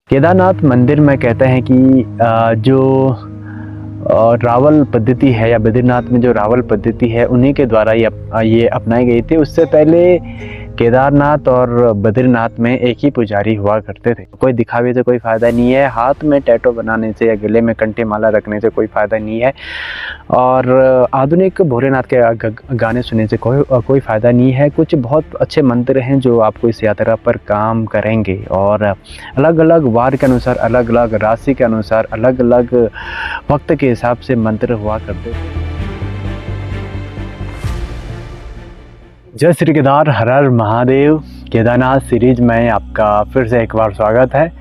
केदारनाथ मंदिर में कहते हैं कि जो रावल पद्धति है या बद्रीनाथ में जो रावल पद्धति है उन्हीं के द्वारा ये अपनाई गई थी। उससे पहले केदारनाथ और बद्रीनाथ में एक ही पुजारी हुआ करते थे। कोई दिखावे से कोई फ़ायदा नहीं है, हाथ में टैटू बनाने से या गले में कंठी माला रखने से कोई फ़ायदा नहीं है, और आधुनिक भोलेनाथ के गाने सुनने से कोई फ़ायदा नहीं है। कुछ बहुत अच्छे मंत्र हैं जो आपको इस यात्रा पर काम करेंगे, और अलग अलग वार के अनुसार, अलग अलग राशि के अनुसार, अलग अलग वक्त के हिसाब से मंत्र हुआ करते थे। जय श्री केदार, हर हर महादेव। केदारनाथ सीरीज में आपका फिर से एक बार स्वागत है,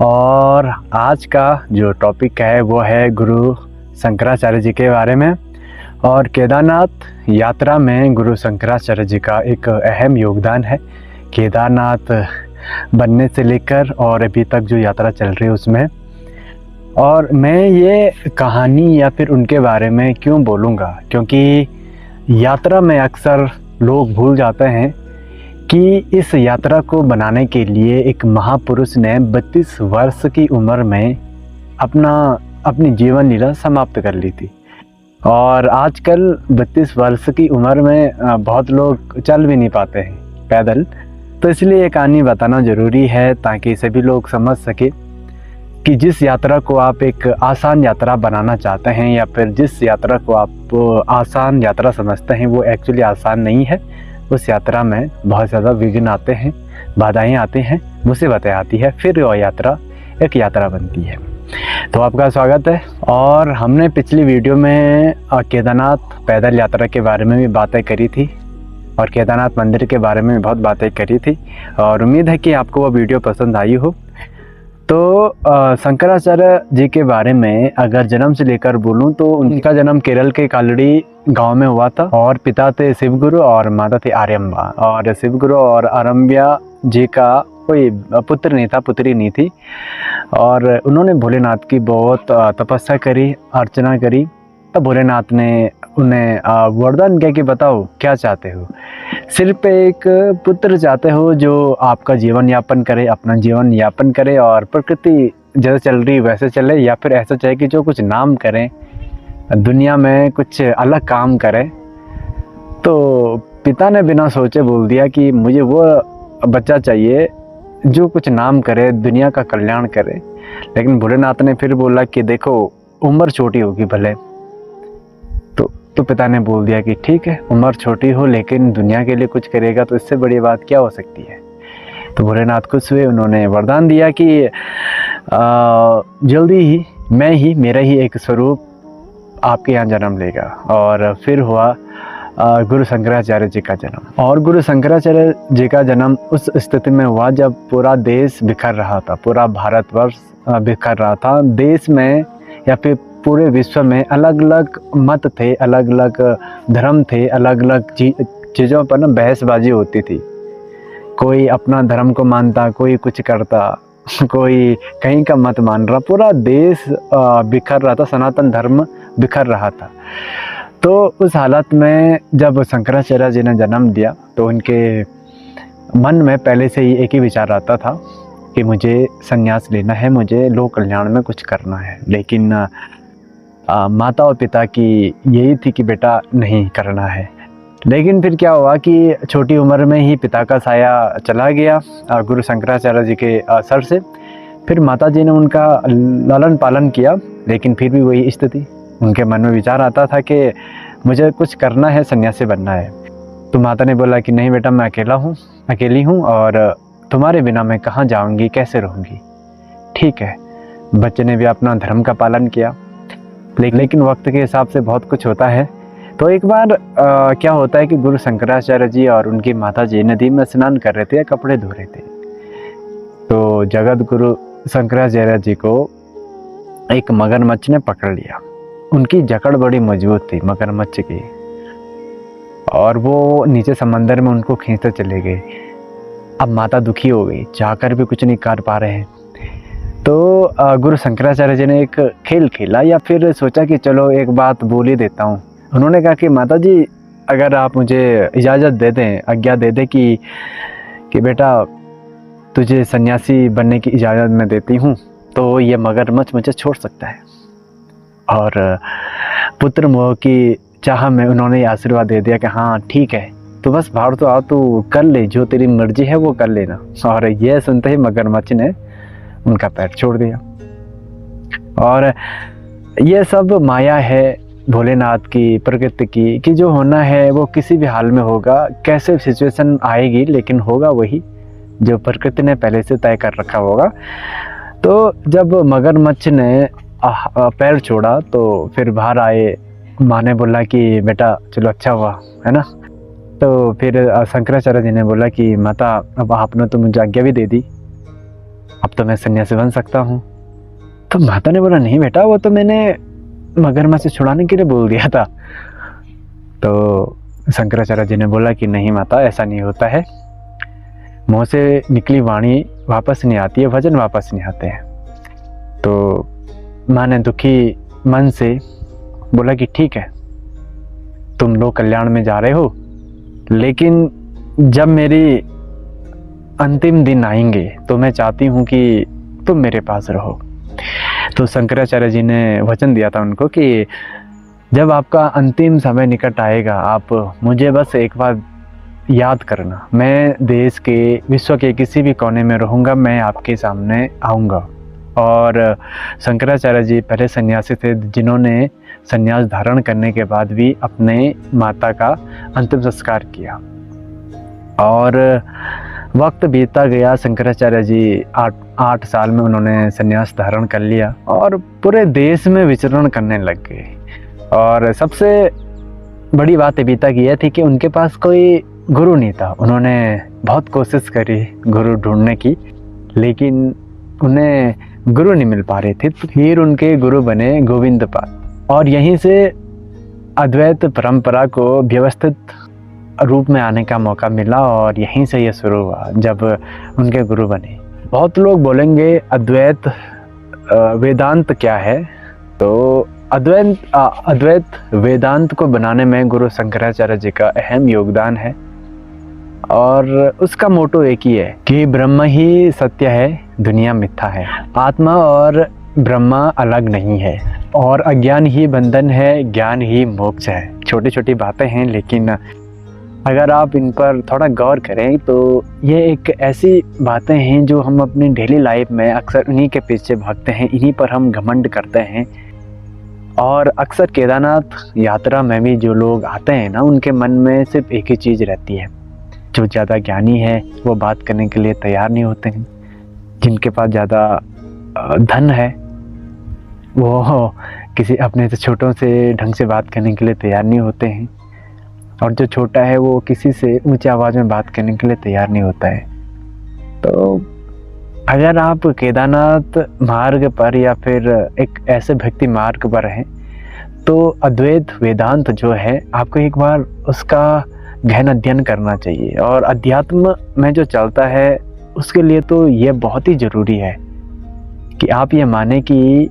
और आज का जो टॉपिक है वो है गुरु शंकराचार्य जी के बारे में। और केदारनाथ यात्रा में गुरु शंकराचार्य जी का एक अहम योगदान है। केदारनाथ बनने से लेकर और अभी तक जो यात्रा चल रही है उसमें। और मैं ये कहानी या फिर उनके बारे में क्यों बोलूँगा, क्योंकि यात्रा में अक्सर लोग भूल जाते हैं कि इस यात्रा को बनाने के लिए एक महापुरुष ने 32 वर्ष की उम्र में अपनी जीवन लीला समाप्त कर ली थी। और आजकल 32 वर्ष की उम्र में बहुत लोग चल भी नहीं पाते हैं पैदल। तो इसलिए ये कहानी बताना ज़रूरी है ताकि सभी लोग समझ सके कि जिस यात्रा को आप एक आसान यात्रा बनाना चाहते हैं या फिर जिस यात्रा को आप आसान यात्रा समझते हैं वो एक्चुअली आसान नहीं है। उस यात्रा में बहुत ज़्यादा विघ्न आते हैं, बाधाएं आती हैं, मुसीबतें आती है, फिर वो यात्रा एक यात्रा बनती है। तो आपका स्वागत है। और हमने पिछली वीडियो में केदारनाथ पैदल यात्रा के बारे में भी बातें करी थी, और केदारनाथ मंदिर के बारे में भी बहुत बातें करी थी, और उम्मीद है कि आपको वो वीडियो पसंद आई हो। तो शंकराचार्य जी के बारे में अगर जन्म से लेकर बोलूं तो उनका जन्म केरल के कालड़ी गांव में हुआ था, और पिता थे शिवगुरु और माता थी आर्यम्बा। और शिवगुरु और आर्यम्बा जी का कोई पुत्र नहीं था, पुत्री नहीं थी। और उन्होंने भोलेनाथ की बहुत तपस्या करी, अर्चना करी। तब भोलेनाथ ने उन्हें वरदान किया कि बताओ क्या चाहते हो। सिर्फ एक पुत्र चाहते हो जो आपका जीवन यापन करे, अपना जीवन यापन करे और प्रकृति जैसे चल रही वैसे चले, या फिर ऐसा चाहे कि जो कुछ नाम करें, दुनिया में कुछ अलग काम करें। तो पिता ने बिना सोचे बोल दिया कि मुझे वो बच्चा चाहिए जो कुछ नाम करे, दुनिया का कल्याण करे। लेकिन भोलेनाथ ने फिर बोला कि देखो उम्र छोटी होगी भले। तो पिता ने बोल दिया कि ठीक है, उम्र छोटी हो लेकिन दुनिया के लिए कुछ करेगा तो इससे बड़ी बात क्या हो सकती है। तो भोलेनाथ खुश हुए, उन्होंने वरदान दिया कि जल्दी ही मेरा ही एक स्वरूप आपके यहाँ जन्म लेगा। और फिर हुआ गुरु शंकराचार्य जी का जन्म। और गुरु शंकराचार्य जी का जन्म उस स्थिति में हुआ जब पूरा देश बिखर रहा था, पूरा भारतवर्ष बिखर रहा था। देश में या फिर पूरे विश्व में अलग अलग मत थे, अलग अलग धर्म थे, अलग अलग चीज़ों पर ना बहसबाजी होती थी। कोई अपना धर्म को मानता, कोई कुछ करता, कोई कहीं का मत मान रहा। पूरा देश बिखर रहा था, सनातन धर्म बिखर रहा था। तो उस हालत में जब शंकराचार्य जी ने जन्म दिया तो उनके मन में पहले से ही एक ही विचार आता था कि मुझे संन्यास लेना है, मुझे लोक कल्याण में कुछ करना है। लेकिन माता और पिता की यही थी कि बेटा नहीं करना है। लेकिन फिर क्या हुआ कि छोटी उम्र में ही पिता का साया चला गया गुरु शंकराचार्य जी के सर से। फिर माता जी ने उनका लालन पालन किया, लेकिन फिर भी वही स्थिति। उनके मन में विचार आता था कि मुझे कुछ करना है, सन्यासी बनना है। तो माता ने बोला कि नहीं बेटा, मैं अकेली हूँ, और तुम्हारे बिना मैं कहाँ जाऊँगी, कैसे रहूँगी। ठीक है, बच्चे ने भी अपना धर्म का पालन किया। लेकिन वक्त के हिसाब से बहुत कुछ होता है। तो एक बार क्या होता है कि गुरु शंकराचार्य जी और उनकी माता जी नदी में स्नान कर रहे थे या कपड़े धो रहे थे। तो जगत गुरु शंकराचार्य जी को एक मगरमच्छ ने पकड़ लिया। उनकी जकड़ बड़ी मजबूत थी मगरमच्छ की, और वो नीचे समंदर में उनको खींचते चले गए। अब माता दुखी हो गई, चाहकर भी कुछ नहीं कर पा रहे हैं। तो गुरु शंकराचार्य जी ने एक खेल खेला, या फिर सोचा कि चलो एक बात बोल ही देता हूँ। उन्होंने कहा कि माता जी, अगर आप मुझे इजाज़त दे दें, आज्ञा दे दें कि बेटा तुझे सन्यासी बनने की इजाज़त मैं देती हूँ तो ये मगरमच्छ मुझे छोड़ सकता है। और पुत्र मोह की चाह में उन्होंने आशीर्वाद दे दिया कि हाँ ठीक है, तो बस बाहर तो आ, तू कर ले, जो तेरी मर्जी है वो कर लेना। और ये सुनते ही मगरमच्छ ने उनका पैर छोड़ दिया। और ये सब माया है भोलेनाथ की, प्रकृति की, कि जो होना है वो किसी भी हाल में होगा, कैसे सिचुएशन आएगी लेकिन होगा वही जो प्रकृति ने पहले से तय कर रखा होगा। तो जब मगरमच्छ ने पैर छोड़ा तो फिर बाहर आए, माँ ने बोला कि बेटा चलो अच्छा हुआ, है ना। तो फिर शंकराचार्य जी ने बोला कि माता अब आपने तो मुझे आज्ञा भी दे दी, अब तो मैं सन्यासी बन सकता हूँ। तो माता ने बोला नहीं बेटा, वो तो मैंने मगरमच्छ से छुड़ाने के लिए बोल दिया था। तो शंकराचार्य जी ने बोला कि नहीं माता, ऐसा नहीं होता है, मुँह से निकली वाणी वापस नहीं आती है, वचन वापस नहीं आते हैं। तो माँ ने दुखी मन से बोला कि ठीक है, तुम लोग कल्याण में जा रहे हो, लेकिन जब मेरी अंतिम दिन आएंगे तो मैं चाहती हूँ कि तुम मेरे पास रहो। तो शंकराचार्य जी ने वचन दिया था उनको कि जब आपका अंतिम समय निकट आएगा, आप मुझे बस एक बार याद करना, मैं देश के, विश्व के किसी भी कोने में रहूँगा, मैं आपके सामने आऊँगा। और शंकराचार्य जी पहले सन्यासी थे जिन्होंने संन्यास धारण करने के बाद भी अपने माता का अंतिम संस्कार किया। और वक्त बीतता गया, शंकराचार्य जी 8 साल में उन्होंने संन्यास धारण कर लिया और पूरे देश में विचरण करने लग गए। और सबसे बड़ी बात बीता की यह थी कि उनके पास कोई गुरु नहीं था। उन्होंने बहुत कोशिश करी गुरु ढूंढने की, लेकिन उन्हें गुरु नहीं मिल पा रहे थे। फिर उनके गुरु बने गोविंदपाद, और यहीं से अद्वैत परंपरा को व्यवस्थित रूप में आने का मौका मिला, और यहीं से ये शुरू हुआ जब उनके गुरु बने। बहुत लोग बोलेंगे अद्वैत वेदांत क्या है, तो अद्वैत वेदांत को बनाने में गुरु शंकराचार्य जी का अहम योगदान है। और उसका मोटो एक ही है कि ब्रह्म ही सत्य है, दुनिया मिथ्या है। आत्मा और ब्रह्मा अलग नहीं है, और अज्ञान ही बंधन है, ज्ञान ही मोक्ष है। छोटी छोटी बातें हैं, लेकिन अगर आप इन पर थोड़ा गौर करें तो ये एक ऐसी बातें हैं जो हम अपनी डेली लाइफ में अक्सर उन्हीं के पीछे भागते हैं, इन्हीं पर हम घमंड करते हैं। और अक्सर केदारनाथ यात्रा में भी जो लोग आते हैं ना, उनके मन में सिर्फ एक ही चीज़ रहती है, जो ज़्यादा ज्ञानी है वो बात करने के लिए तैयार नहीं होते हैं, जिनके पास ज़्यादा धन है वो किसी अपने से छोटों से ढंग से बात करने के लिए तैयार नहीं होते हैं, और जो छोटा है वो किसी से ऊंची आवाज़ में बात करने के लिए तैयार नहीं होता है। तो अगर आप केदारनाथ मार्ग पर या फिर एक ऐसे भक्ति मार्ग पर हैं, तो अद्वैत वेदांत जो है आपको एक बार उसका गहन अध्ययन करना चाहिए। और अध्यात्म में जो चलता है उसके लिए तो ये बहुत ही ज़रूरी है कि आप ये माने कि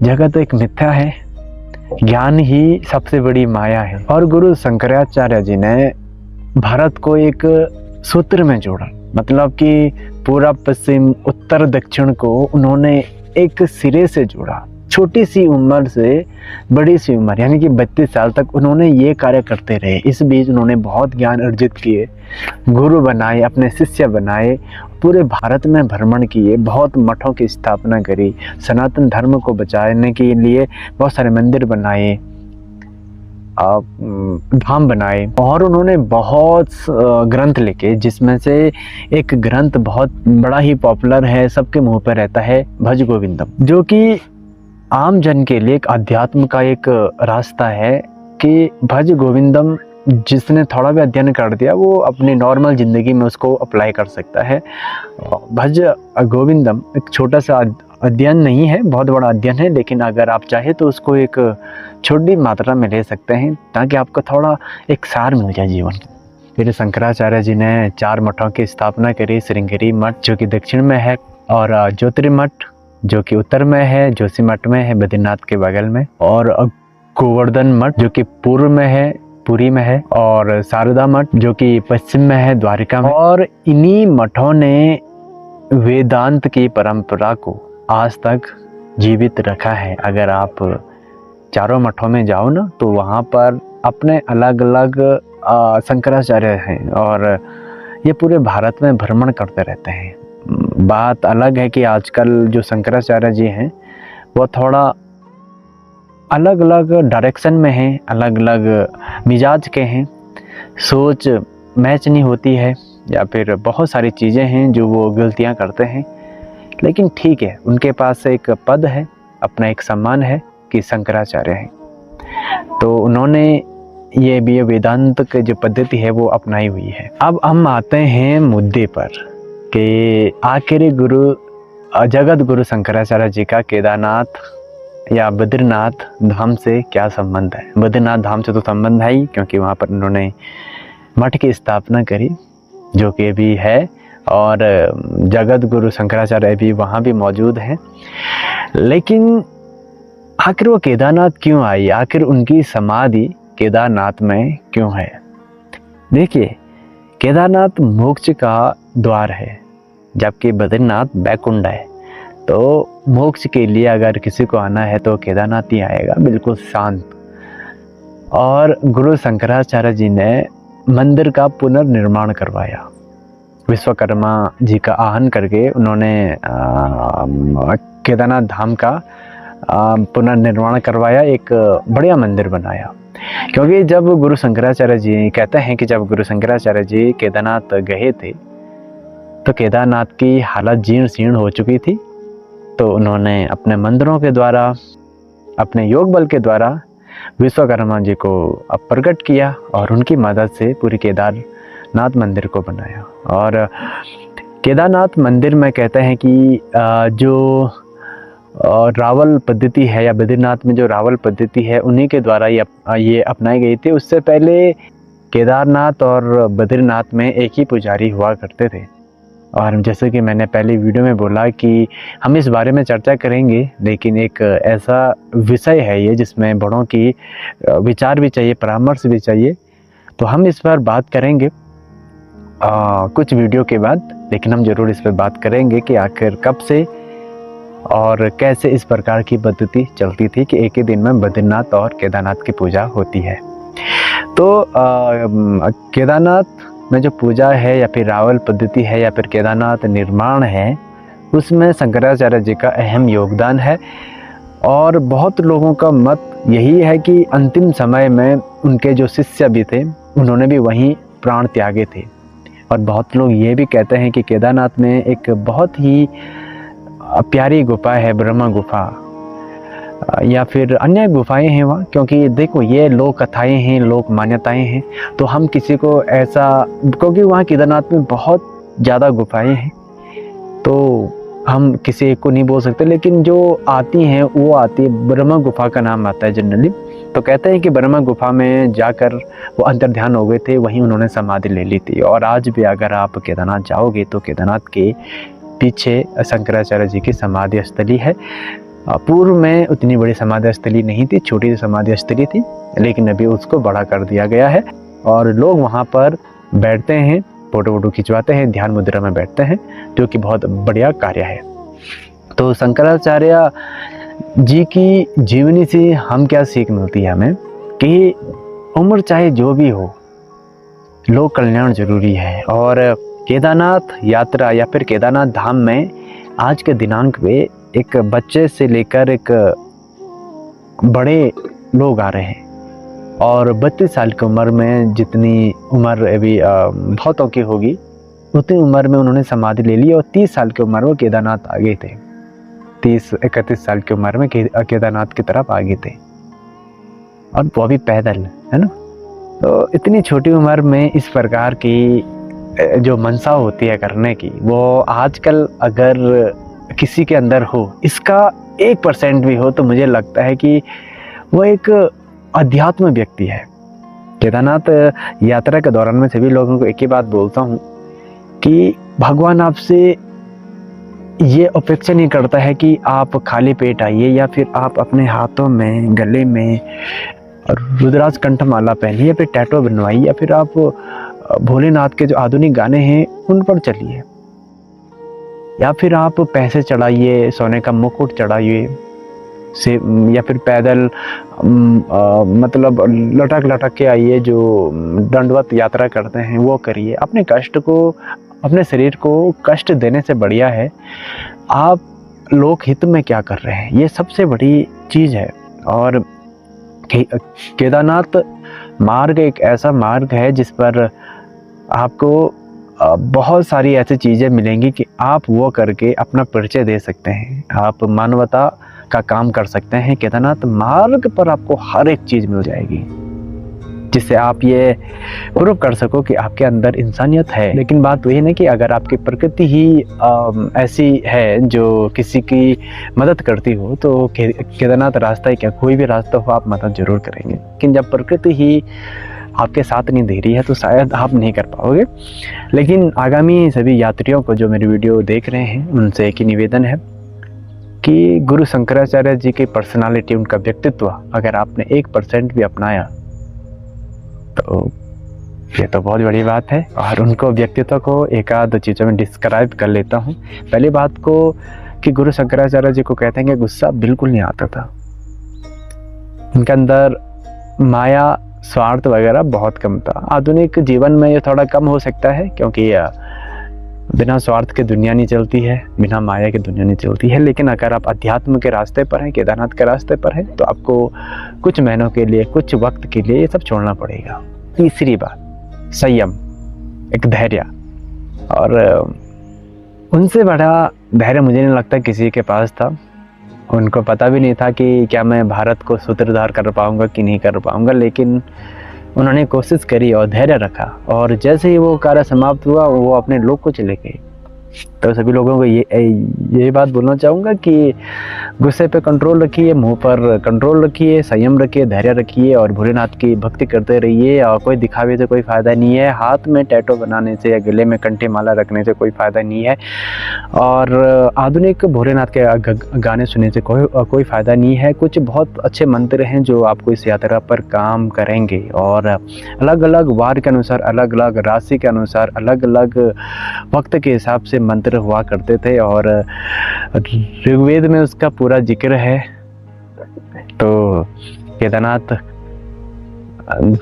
जगत एक मिथ्या है, ज्ञान ही सबसे बड़ी माया है। और गुरु शंकराचार्य जी ने भारत को एक सूत्र में जोड़ा, मतलब कि पूरा पश्चिम उत्तर दक्षिण को उन्होंने एक सिरे से जोड़ा। छोटी सी उम्र से बड़ी सी उम्र, यानी कि 32 साल तक उन्होंने ये कार्य करते रहे। इस बीच उन्होंने बहुत ज्ञान अर्जित किए, गुरु बनाए, अपने शिष्य बनाए, पूरे भारत में भ्रमण किए, बहुत मठों की स्थापना करी, सनातन धर्म को बचाने के लिए बहुत सारे मंदिर बनाए, धाम बनाए, और उन्होंने बहुत ग्रंथ लिखे, जिसमें से एक ग्रंथ बहुत बड़ा ही पॉपुलर है, सबके मुंह पर रहता है, भज गोविंदम, जो कि आम जन के लिए एक अध्यात्म का एक रास्ता है कि भज गोविंदम जिसने थोड़ा भी अध्ययन कर दिया वो अपनी नॉर्मल ज़िंदगी में उसको अप्लाई कर सकता है। भज गोविंदम एक छोटा सा अध्ययन नहीं है, बहुत बड़ा अध्ययन है, लेकिन अगर आप चाहे तो उसको एक छोटी मात्रा में ले सकते हैं ताकि आपको थोड़ा एक सार मिल जाए जीवन का। फिर शंकराचार्य जी ने 4 मठों की स्थापना करी। श्रृंगेरी मठ जो कि दक्षिण में है, और ज्योतिर्मठ जो कि उत्तर में है, जोशीमठ में है, बद्रीनाथ के बगल में, और गोवर्धन मठ जो कि पूर्व में है, पुरी में है, और शारदा मठ जो कि पश्चिम में है, द्वारिका में। और इन्हीं मठों ने वेदांत की परंपरा को आज तक जीवित रखा है। अगर आप चारों मठों में जाओ ना, तो वहाँ पर अपने अलग अलग शंकराचार्य हैं और ये पूरे भारत में भ्रमण करते रहते हैं। बात अलग है कि आजकल जो शंकराचार्य जी हैं वो थोड़ा अलग अलग डायरेक्शन में हैं, अलग अलग मिजाज के हैं, सोच मैच नहीं होती है, या फिर बहुत सारी चीज़ें हैं जो वो गलतियां करते हैं। लेकिन ठीक है, उनके पास एक पद है, अपना एक सम्मान है कि शंकराचार्य हैं, तो उन्होंने ये भी वेदांत की जो पद्धति है वो अपनाई हुई है। अब हम आते हैं मुद्दे पर कि आखिरी गुरु जगत गुरु शंकराचार्य जी का केदारनाथ या बद्रीनाथ धाम से क्या संबंध है। बद्रीनाथ धाम से तो संबंध है ही, क्योंकि वहाँ पर उन्होंने मठ की स्थापना करी जो कि अभी है, और जगत गुरु शंकराचार्य भी वहाँ भी मौजूद हैं। लेकिन आखिर वो केदारनाथ क्यों आई, आखिर उनकी समाधि केदारनाथ में क्यों है। देखिए, केदारनाथ मोक्ष का द्वार है, जबकि बद्रीनाथ बैकुंठ है। तो मोक्ष के लिए अगर किसी को आना है तो केदारनाथ ही आएगा, बिल्कुल शांत। और गुरु शंकराचार्य जी ने मंदिर का पुनर्निर्माण करवाया। विश्वकर्मा जी का आह्वान करके उन्होंने केदारनाथ धाम का पुनर्निर्माण करवाया, एक बढ़िया मंदिर बनाया। क्योंकि जब गुरु शंकराचार्य जी कहते हैं कि जब गुरु शंकराचार्य जी केदारनाथ गए थे तो केदारनाथ की हालत जीर्ण शीर्ण हो चुकी थी। तो उन्होंने अपने मंदिरों के द्वारा, अपने योग बल के द्वारा विश्वकर्मा जी को प्रकट किया और उनकी मदद से पूरी केदारनाथ मंदिर को बनाया। और केदारनाथ मंदिर में कहते हैं कि जो रावल पद्धति है, या बद्रीनाथ में जो रावल पद्धति है, उन्हीं के द्वारा ये अपनाई गई थी। उससे पहले केदारनाथ और बद्रीनाथ में एक ही पुजारी हुआ करते थे। और जैसे कि मैंने पहले वीडियो में बोला कि हम इस बारे में चर्चा करेंगे, लेकिन एक ऐसा विषय है ये जिसमें बड़ों की विचार भी चाहिए, परामर्श भी चाहिए। तो हम इस पर बात करेंगे कुछ वीडियो के बाद, लेकिन हम ज़रूर इस पर बात करेंगे कि आखिर कब से और कैसे इस प्रकार की पद्धति चलती थी कि एक ही दिन में बद्रीनाथ और केदारनाथ की पूजा होती है। तो केदारनाथ में जो पूजा है, या फिर रावल पद्धति है, या फिर केदारनाथ निर्माण है, उसमें शंकराचार्य जी का अहम योगदान है। और बहुत लोगों का मत यही है कि अंतिम समय में उनके जो शिष्य भी थे उन्होंने भी वहीं प्राण त्यागे थे। और बहुत लोग ये भी कहते हैं कि केदारनाथ में एक बहुत ही प्यारी गुफा है, ब्रह्मा गुफा, या फिर अन्य गुफाएं हैं वहाँ। क्योंकि देखो, ये लोक कथाएं हैं, लोक मान्यताएं हैं, तो हम किसी को ऐसा, क्योंकि वहाँ केदारनाथ में बहुत ज़्यादा गुफाएं हैं, तो हम किसी एक को नहीं बोल सकते। लेकिन जो आती हैं वो आती है, ब्रह्मा गुफा का नाम आता है जनरली। तो कहते हैं कि ब्रह्मा गुफा में जाकर वो अंतर्ध्यान हो गए थे, वहीं उन्होंने समाधि ले ली थी। और आज भी अगर आप केदारनाथ जाओगे तो केदारनाथ के पीछे शंकराचार्य जी की समाधि स्थली है। पूर्व में उतनी बड़ी समाधि स्थली नहीं थी, छोटी सी समाधि स्थली थी, लेकिन अभी उसको बड़ा कर दिया गया है और लोग वहाँ पर बैठते हैं, फोटो वोटो खिंचवाते हैं, ध्यान मुद्रा में बैठते हैं, जो कि बहुत बढ़िया कार्य है। तो शंकराचार्य जी की जीवनी से हम क्या सीख मिलती है हमें कि उम्र चाहे जो भी हो, लोक कल्याण जरूरी है। और केदारनाथ यात्रा या फिर केदारनाथ धाम में आज के दिनांक पे एक बच्चे से लेकर एक बड़े लोग आ रहे हैं। और 32 साल की उम्र में, जितनी उम्र अभी बहुतों की होगी, उतनी उम्र में उन्होंने समाधि ले ली। और 30 साल की उम्र में केदारनाथ आ गए थे, 30-31 साल की उम्र में केदारनाथ की तरफ आ गए थे, और वो भी पैदल, है ना। तो इतनी छोटी उम्र में इस प्रकार की जो मनसा होती है करने की, वो आजकल अगर किसी के अंदर हो, इसका 1% भी हो, तो मुझे लगता है कि वो एक अध्यात्म व्यक्ति है। केदारनाथ यात्रा के दौरान मैं सभी लोगों को एक ही बात बोलता हूँ कि भगवान आपसे ये अपेक्षा नहीं करता है कि आप खाली पेट आइए, या फिर आप अपने हाथों में, गले में रुद्राक्ष कंठमाला पहनिए, या फिर टैटू बनवाइए, या फिर आप भोलेनाथ के जो आधुनिक गाने हैं उन पर चलिए। या फिर आप पैसे चढ़ाइए, सोने का मुकुट चढ़ाइए से, या फिर पैदल मतलब लटक लटक के आइए, जो दंडवत यात्रा करते हैं वो करिए। अपने कष्ट को, अपने शरीर को कष्ट देने से बढ़िया है आप लोक हित में क्या कर रहे हैं, ये सबसे बड़ी चीज़ है। और केदारनाथ मार्ग एक ऐसा मार्ग है जिस पर आपको बहुत सारी ऐसी चीज़ें मिलेंगी कि आप वो करके अपना परिचय दे सकते हैं, आप मानवता का काम कर सकते हैं। केदारनाथ मार्ग पर आपको हर एक चीज़ मिल जाएगी जिससे आप ये प्रूव कर सको कि आपके अंदर इंसानियत है। लेकिन बात वही ना कि अगर आपकी प्रकृति ही ऐसी है जो किसी की मदद करती हो, तो केदारनाथ रास्ता ही क्या, कोई भी रास्ता हो आप मदद जरूर करेंगे। लेकिन जब प्रकृति ही आपके साथ नहीं दे रही है तो शायद आप नहीं कर पाओगे। लेकिन आगामी सभी यात्रियों को जो मेरी वीडियो देख रहे हैं उनसे एक ही निवेदन है कि गुरु शंकराचार्य जी की पर्सनालिटी, उनका व्यक्तित्व अगर आपने 1% भी अपनाया तो ये तो बहुत बड़ी बात है। और उनको व्यक्तित्व को एक आध चीज़ों में डिस्क्राइब कर लेता हूँ। पहली बात को कि गुरु शंकराचार्य जी को कहते हैं कि गुस्सा बिल्कुल नहीं आता था, उनके अंदर माया स्वार्थ वगैरह बहुत कम था। आधुनिक जीवन में ये थोड़ा कम हो सकता है क्योंकि बिना स्वार्थ के दुनिया नहीं चलती है, बिना माया के दुनिया नहीं चलती है। लेकिन अगर आप अध्यात्म के रास्ते पर हैं, केदारनाथ के रास्ते पर हैं, तो आपको कुछ महीनों के लिए, कुछ वक्त के लिए ये सब छोड़ना पड़ेगा। तीसरी बात, संयम, एक धैर्य। और उनसे बड़ा धैर्य मुझे नहीं लगता किसी के पास था। उनको पता भी नहीं था कि क्या मैं भारत को सूत्रधार कर पाऊँगा कि नहीं कर पाऊँगा, लेकिन उन्होंने कोशिश करी और धैर्य रखा। और जैसे ही वो कार्य समाप्त हुआ वो अपने लोग को चले गए। तो सभी लोगों को ये बात बोलना चाहूँगा कि गुस्से पे कंट्रोल रखिए, मुंह पर कंट्रोल रखिए, संयम रखिए, धैर्य रखिए और भोलेनाथ की भक्ति करते रहिए। और कोई दिखावे से कोई फ़ायदा नहीं है, हाथ में टैटू बनाने से या गले में कंठी माला रखने से कोई फ़ायदा नहीं है, और आधुनिक भोलेनाथ के गाने सुनने से कोई फ़ायदा नहीं है। कुछ बहुत अच्छे मंत्र हैं जो आपको इस यात्रा पर काम करेंगे, और अलग अलग वार के अनुसार, अलग अलग राशि के अनुसार, अलग अलग वक्त के हिसाब से मंत्र हुआ करते थे, और ऋग्वेद में उसका पूरा जिक्र है। तो केदारनाथ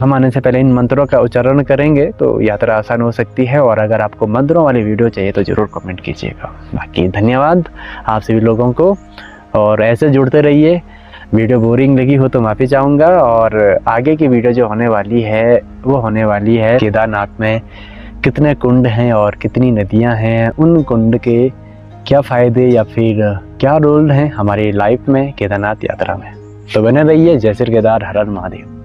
हम आने से पहले इन मंत्रों का उच्चारण करेंगे तो यात्रा आसान हो सकती है। और अगर आपको मंत्रों वाली वीडियो चाहिए तो ज़रूर कमेंट कीजिएगा। बाकी धन्यवाद आप सभी लोगों को, और ऐसे जुड़ते रहिए। वीडियो बोरिंग लगी हो तो माफ़ी चाहूँगा। और आगे की वीडियो जो होने वाली है वो होने वाली है केदारनाथ में कितने कुंड हैं और कितनी नदियां हैं, उन कुंड के क्या फ़ायदे या फिर क्या रोल हैं हमारी लाइफ में केदारनाथ यात्रा में। तो बने रहिए। जय श्री केदार, हर हर महादेव।